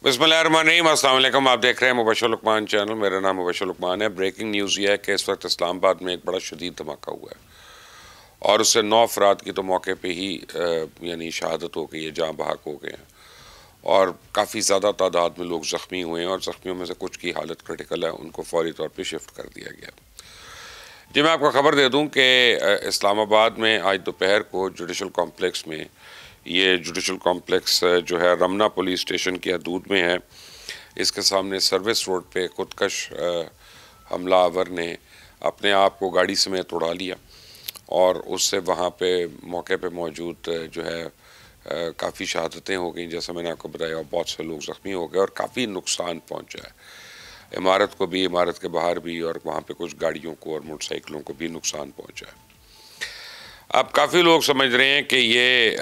बिस्मिल्लाहिर्रहमानिर्रहीम, अस्सलाम वालेकुम। आप देख रहे हैं मुबशर लुकमान चैनल। मेरा नाम मुबशर लुकमान है। ब्रेकिंग न्यूज़ ये है कि इस वक्त इस्लामाबाद में एक बड़ा शदीद धमाका हुआ है और उससे 9 अफराद की तो मौके पे ही यानी शहादत हो गई है, जहाँ बहक हो गए हैं और काफ़ी ज़्यादा तादाद में लोग ज़ख्मी हुए हैं और ज़ख्मियों में से कुछ की हालत क्रिटिकल है, उनको फौरी तौर पर शिफ्ट कर दिया गया। जी, मैं आपको ख़बर दे दूँ कि इस्लामाबाद में आज दोपहर को जुडिशल कॉम्प्लेक्स में, ये जुडिशल कॉम्प्लेक्स जो है रमना पुलिस स्टेशन की हदूद में है, इसके सामने सर्विस रोड पे खुदकश हमलावर ने अपने आप को गाड़ी समेत उड़ा लिया और उससे वहाँ पे मौके पे मौजूद जो है काफ़ी शहादतें हो गई, जैसा मैंने आपको बताया, और बहुत से लोग ज़ख्मी हो गए और काफ़ी नुकसान पहुँचा है इमारत को भी, इमारत के बाहर भी, और वहाँ पे कुछ गाड़ियों को और मोटरसाइकिलों को भी नुकसान पहुँचा है। अब काफ़ी लोग समझ रहे हैं कि ये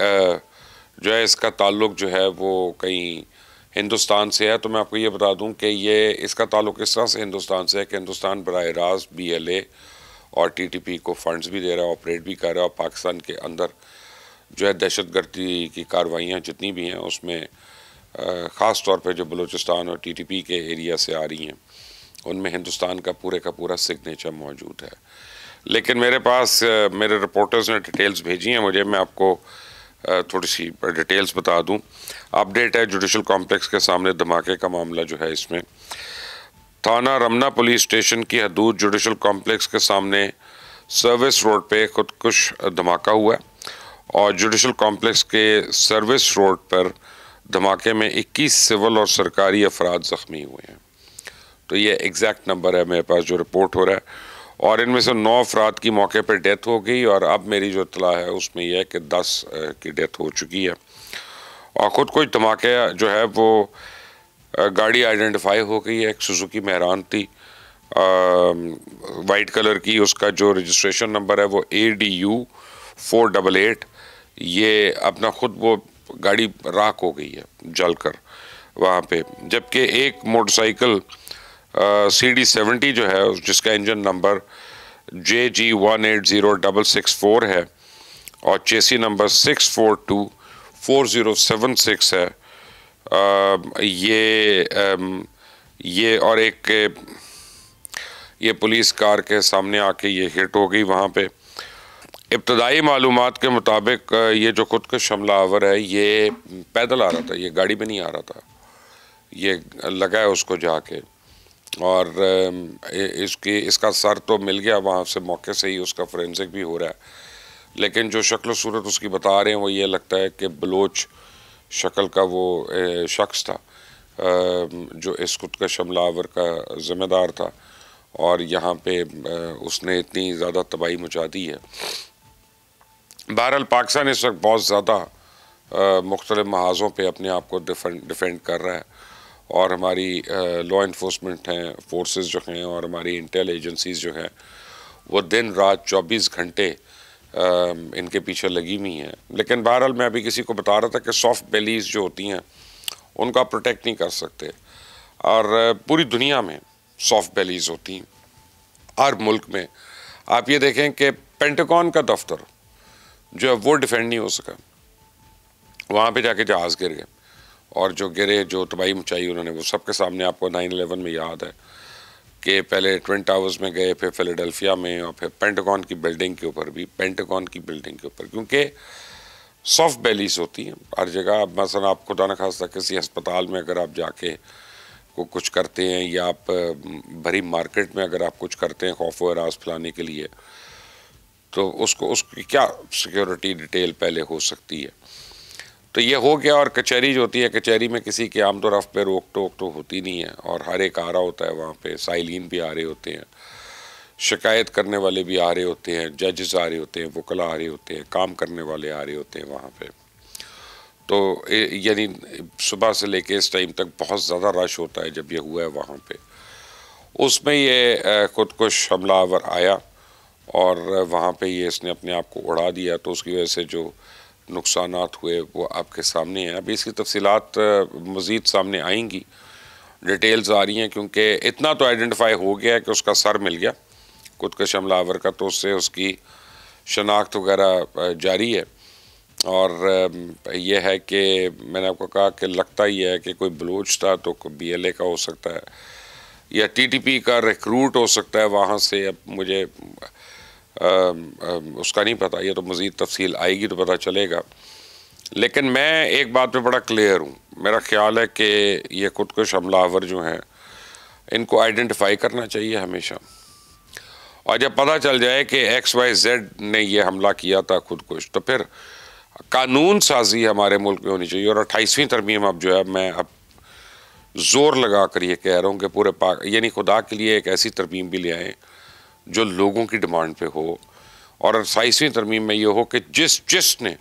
जो है इसका ताल्लुक़ जो है वो कहीं हिंदुस्तान से है। तो मैं आपको ये बता दूं कि ये इसका ताल्लुक़ इस तरह से हिंदुस्तान से है कि हिंदुस्तान बराह रास्त BLA और TTP को फ़ंड्स भी दे रहा है, ऑपरेट भी कर रहा है, और पाकिस्तान के अंदर जो है दहशतगर्दी की कार्रवाइयाँ जितनी भी हैं उसमें ख़ास तौर पे जो बलूचिस्तान और TTP के एरिया से आ रही हैं उनमें हिंदुस्तान का पूरा सिग्नेचर मौजूद है। लेकिन मेरे पास मेरे रिपोर्टर्स ने डिटेल्स भेजी हैं मुझे, मैं आपको थोड़ी सी डिटेल्स बता दूं। अपडेट है जुडिशल कॉम्प्लेक्स के सामने धमाके का मामला जो है, इसमें थाना रमना पुलिस स्टेशन की हदूद जुडिशल कॉम्प्लेक्स के सामने सर्विस रोड पे खुदकुश धमाका हुआ है और जुडिशल कॉम्प्लेक्स के सर्विस रोड पर धमाके में 21 सिविल और सरकारी अफराद ज़ख्मी हुए हैं। तो ये एग्जैक्ट नंबर है मेरे पास जो रिपोर्ट हो रहा है, और इनमें से 9 अफराद की मौके पर डेथ हो गई और अब मेरी जो इत्तला है उसमें यह है कि 10 की डेथ हो चुकी है। और ख़ुद कुछ धमाके जो है वो गाड़ी आइडेंटिफाई हो गई है, एक सुजुकी मेहरान थी वाइट कलर की, उसका जो रजिस्ट्रेशन नंबर है वो ADU 488। ये अपना ख़ुद वो गाड़ी राख हो गई है जलकर वहाँ पे, जबकि एक मोटरसाइकिल CD70 जो है जिसका इंजन नंबर JG180664 है और चेसी नंबर 6424076 है, ये और एक ये पुलिस कार के सामने आके ये हिट हो गई वहाँ पे। इब्तदाई मालूमात के मुताबिक ये जो खुदकश हमलावर है ये पैदल आ रहा था, ये गाड़ी में नहीं आ रहा था, ये लगा है उसको जाके, और इसका सर तो मिल गया वहाँ से, मौके से ही उसका फोरेंसिक भी हो रहा है। लेकिन जो शक्ल सूरत उसकी बता रहे हैं वो ये लगता है कि बलोच शक्ल का वो शख्स था जो इस खुदकश हमलावर का ज़िम्मेदार था, और यहाँ पे उसने इतनी ज़्यादा तबाही मचा दी है। बहरहाल पाकिस्तान इस वक्त बहुत ज़्यादा मुख्तलिफ महाज़ों पे अपने आप को डिफेंड कर रहा है, और हमारी लॉ इन्फोर्समेंट हैं, फोर्सेस जो हैं, और हमारी इंटेल एजेंसीज़ जो हैं वो दिन रात 24 घंटे इनके पीछे लगी हुई हैं। लेकिन बहरहाल मैं अभी किसी को बता रहा था कि सॉफ्ट बेलीज जो होती हैं उनको आप प्रोटेक्ट नहीं कर सकते, और पूरी दुनिया में सॉफ्ट बेलीज होती हैं, हर मुल्क में। आप ये देखें कि पेंटागन का दफ्तर जो है वो डिफेंड नहीं हो सका, वहाँ पे जाके जहाज़ गिर गए, और जो गिरे, जो तबाही मचाई उन्होंने, वो सबके सामने आपको 9/11 में याद है कि पहले ट्विन टावर्स में गए, फिर फिलाडेल्फिया में, और फिर पेंटागन की बिल्डिंग के ऊपर भी, पेंटागन की बिल्डिंग के ऊपर, क्योंकि सॉफ्ट बेलीज होती हैं हर जगह। मसलन आप खुदा न खास्ता किसी अस्पताल में अगर आप जाके को कुछ करते हैं, या आप भरी मार्केट में अगर आप कुछ करते हैं खौफ व हरास फैलाने के लिए, तो उसकी क्या सिक्योरिटी डिटेल पहले हो सकती है। तो ये हो गया। और कचहरी जो होती है, कचहरी में किसी के आमद रफ़्त पे रोक टोक तो होती नहीं है, और हर एक आ रहा होता है वहाँ पे, साइलिन भी आ रहे होते हैं, शिकायत करने वाले भी आ रहे होते हैं, जजेस आ रहे होते हैं, वकला आ रहे होते हैं, काम करने वाले आ रहे होते हैं वहाँ पे। तो यानी सुबह से लेके इस टाइम तक बहुत ज़्यादा रश होता है जब ये हुआ है वहाँ पे। उसमें ये खुदकुश हमलावर आया और वहाँ पे ये इसने अपने आप को उड़ा दिया, तो उसकी वजह से जो नुकसानात हुए वो आपके सामने हैं। अभी इसकी तफसीलात मज़ीद सामने आएंगी, डिटेल्स आ रही हैं, क्योंकि इतना तो आइडेंटिफाई हो गया है कि उसका सर मिल गया खुदकश हमलावर का, तो उससे उसकी शनाख्त वगैरह जारी है। और ये है कि मैंने आपको कहा कि लगता ही है कि कोई बलूच था तो कोई BLA का हो सकता है या TTP का रिक्रूट हो सकता है वहाँ से। अब मुझे उसका नहीं पता, ये तो मज़ीद तफसील आएगी तो पता चलेगा। लेकिन मैं एक बात पे बड़ा क्लियर हूँ, मेरा ख्याल है कि ये खुदकुश हमलावर जो हैं इनको आइडेंटिफाई करना चाहिए हमेशा, और जब पता चल जाए कि XYZ ने ये हमला किया था खुदकुश, तो फिर कानून साजी हमारे मुल्क में होनी चाहिए। और 28वीं तरमीम अब जो है, मैं अब ज़ोर लगा कर ये कह रहा हूँ कि पूरे पाक यानी खुदा के लिए एक ऐसी तरमीम भी ले आएँ जो लोगों की डिमांड पे हो, और 28वीं तरमीम में ये हो कि जिसने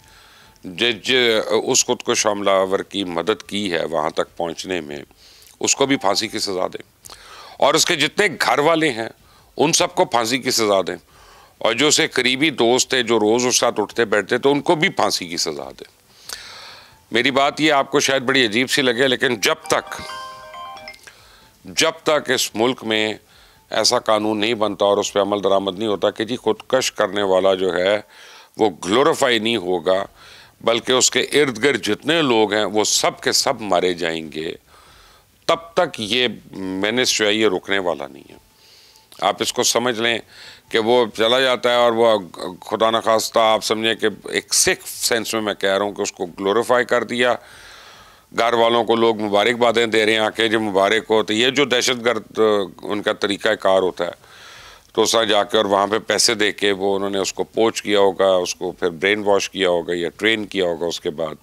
उस खुदकुश हमलावर की मदद की है वहाँ तक पहुँचने में, उसको भी फांसी की सज़ा दें, और उसके जितने घर वाले हैं उन सबको फांसी की सज़ा दें, और जो उसके करीबी दोस्त थे जो रोज़ उसके साथ उठते बैठते तो उनको भी फांसी की सज़ा दें। मेरी बात ये आपको शायद बड़ी अजीब सी लगे, लेकिन जब तक इस मुल्क में ऐसा कानून नहीं बनता और उस पर अमल दरामद नहीं होता कि जी खुदकश करने वाला जो है वो ग्लोरीफाई नहीं होगा, बल्कि उसके इर्द गिर्द जितने लोग हैं वो सब के सब मारे जाएंगे, तब तक ये मेनेस जो है ये रुकने वाला नहीं है। आप इसको समझ लें कि वो चला जाता है और वो खुदा न खास्ता आप समझें कि एक सिख सेंस में मैं कह रहा हूँ कि उसको ग्लोरीफाई कर दिया, घर वालों को लोग मुबारकबादें दे रहे हैं आके जो मुबारक हो। तो ये जो दहशतगर्द उनका तरीक़ा कार होता है, तो उसका जाके और वहाँ पे पैसे दे के वो उन्होंने उसको पोच किया होगा, उसको फिर ब्रेन वॉश किया होगा या ट्रेन किया होगा, उसके बाद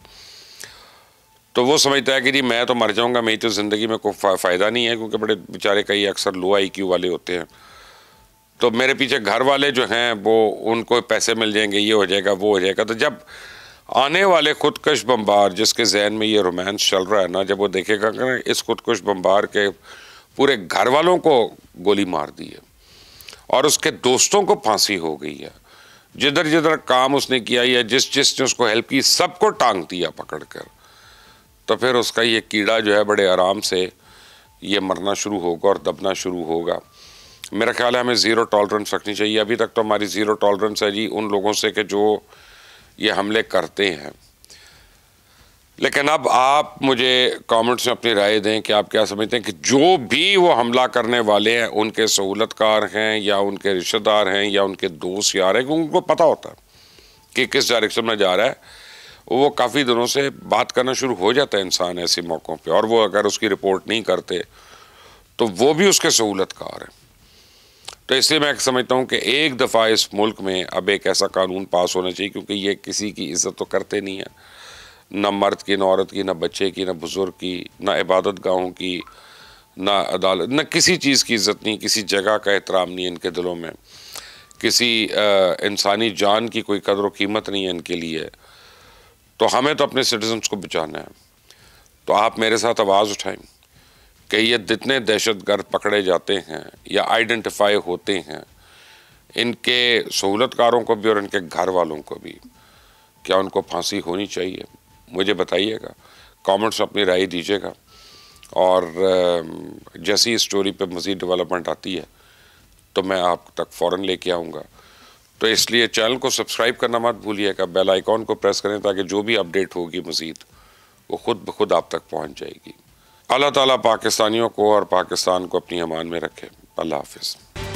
तो वो समझता है कि जी मैं तो मर जाऊँगा, मेरी तो ज़िंदगी में कोई फ़ायदा नहीं है, क्योंकि बड़े बेचारे कई अक्सर लो IQ वाले होते हैं। तो मेरे पीछे घर वाले जो हैं वो उनको पैसे मिल जाएंगे, ये हो जाएगा वो हो जाएगा। तो जब आने वाले खुदकश बम्बार जिसके जहन में ये रोमांस चल रहा है ना, जब वो देखेगा कि इस खुदकश बम्बार के पूरे घर वालों को गोली मार दी है और उसके दोस्तों को फांसी हो गई है, जिधर जिधर काम उसने किया या जिसने उसको हेल्प की सबको टांग दिया पकड़ कर, तो फिर उसका ये कीड़ा जो है बड़े आराम से ये मरना शुरू होगा और दबना शुरू होगा। मेरा ख्याल है हमें ज़ीरो टॉलरेंस रखनी चाहिए। अभी तक तो हमारी ज़ीरो टॉलरेंस है जी उन लोगों से कि जो ये हमले करते हैं। लेकिन अब आप मुझे कमेंट्स में अपनी राय दें कि आप क्या समझते हैं कि जो भी वो हमला करने वाले हैं उनके सहूलतकार हैं या उनके रिश्तेदार हैं या उनके दोस्त यार हैं, क्योंकि उनको पता होता है कि किस डायरेक्शन में जा रहा है। वो काफ़ी दिनों से बात करना शुरू हो जाता है इंसान ऐसे मौक़ों पे, और वो अगर उसकी रिपोर्ट नहीं करते तो वो भी उसके सहूलतकार हैं। तो इसलिए मैं समझता हूँ कि एक दफ़ा इस मुल्क में अब एक ऐसा कानून पास होना चाहिए, क्योंकि ये किसी की इज़्ज़त तो करते नहीं है, ना मर्द की, ना औरत की, ना बच्चे की, ना बुज़ुर्ग की, ना इबादत गाहों की, ना अदालत, ना किसी चीज़ की इज़्ज़त नहीं, किसी जगह का एहतराम नहीं है इनके दिलों में, किसी इंसानी जान की कोई कदर व कीमत नहीं है इनके लिए। तो हमें तो अपने सिटीजन्स को बचाना है। तो आप मेरे साथ आवाज़ उठाएं कि ये जितने दहशतगर्द पकड़े जाते हैं या आइडेंटिफाई होते हैं, इनके सहूलतकारों को भी और इनके घर वालों को भी, क्या उनको फांसी होनी चाहिए? मुझे बताइएगा, कमेंट्स में अपनी राय दीजिएगा, और जैसी इस स्टोरी पे मज़ीद डेवलपमेंट आती है तो मैं आप तक फ़ौरन लेके आऊँगा। तो इसलिए चैनल को सब्सक्राइब करना मत भूलिएगा, बेल आइकॉन को प्रेस करें ताकि जो भी अपडेट होगी मज़ीद वो खुद ब खुद आप तक पहुँच जाएगी। अल्लाह ताला पाकिस्तानियों को और पाकिस्तान को अपनी अमान में रखे। अल्लाह हाफ़िज़।